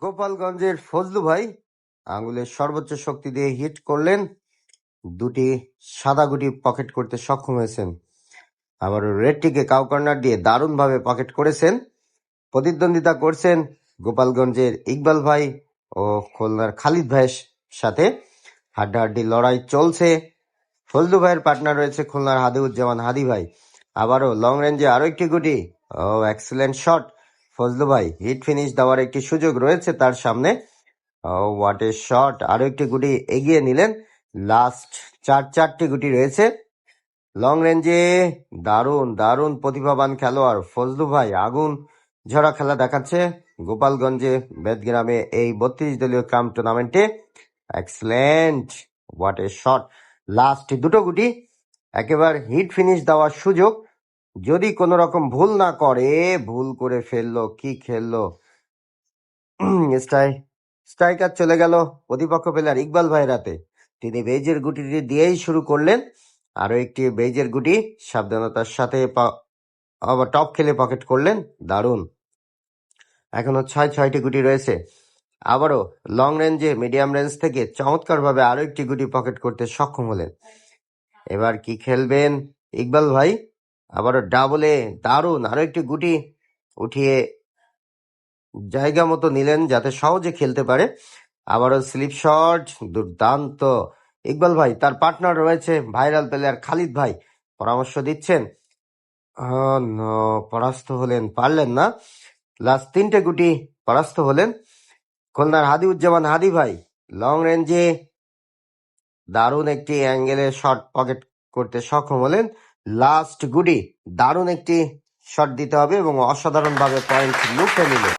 গোপালগঞ্জের ফজলু ভাই আঙুলের সর্বোচ্চ শক্তি দিয়ে হিট করলেন, দুটি সাদা গুটি পকেট করতে সক্ষম হয়েছেন। আবার রেডটিকে কাউ কর্নার দিয়ে দারুণভাবে পকেট করেছেন। প্রতিদ্বন্দ্বিতা করছেন গোপালগঞ্জের ইকবাল ভাই ও খুলনার খালিদ ভাইয়ের সাথে। হাড্ডাহাড্ডি লড়াই চলছে। ফজলু ভাইয়ের পার্টনার রয়েছে খুলনার হাদিউজ্জামান হাদি ভাই। আবারও লং রেঞ্জে আরো একটি গুটি। ও এক্সেলেন্ট শট। ফজলু ভাই হিট ফিনিশ দেওয়ার একটি সুযোগ রয়েছে তার সামনে। ও হোয়াট এ শট। আরো একটি গুটি এগিয়ে নিলেন। লাস্ট চারটি গুটি রয়েছে লং রেঞ্জে। দারুণ দারুণ প্রতিভাবান খেলোয়াড় ফজলু ভাই আগুন ঝরা খেলা দেখাচ্ছে গোপালগঞ্জে বেদগ্রামে এই 32 দলীয় ক্রাম টুর্নামেন্টে। Excellent, what a shot. Last দুটো গুটি একেবারে হিট ফিনিশ দেওয়ার সুযোগ, যদি কোনো রকম ভুল না করে। ভুল করে ফেললো, কি খেললো। স্ট্রাইকার চলে গেল প্রতিপক্ষ প্লেয়ার ইকবাল ভাইয়ের হাতে। তিনি বেইজের গুটিটি দিয়েই শুরু করলেন। আরো একটি বেইজের গুটি সাবধানতার সাথে আবার টপ খেলে পকেট করলেন। দারুণ। এখনো 6টি গুটি রয়েছে। আবারও লং রেঞ্জে মিডিয়াম রেঞ্জ থেকে চমৎকারভাবে আরো একটি গুটি পকেট করতে সক্ষম হলেন। এবার কি খেলবেন ইকবাল ভাই? আবারও ডাবলে দারুণ আরো একটি গুটি উঠিয়ে জায়গা মতো নিলেন যাতে সহজে খেলতে পারে। আবারও স্লিপ শট, দুর্দান্ত। ইকবাল ভাই, তার পার্টনার রয়েছে ভাইরাল প্লেয়ার খালিদ ভাই, পরামর্শ দিচ্ছেন। পরাস্ত হলেন, পারলেন না। লাস্ট 3টে গুটি পরাস্ত হলেন খুলনার হাদিউজ্জামান হাদি ভাই। লং রেঞ্জে দারুণ একটি অ্যাঙ্গেলে শট পকেট করতে সক্ষম হলেন। লাস্ট গুটি দারুণ একটি শট দিতে হবে এবং অসাধারণভাবে পয়েন্ট লুফে নিলেন।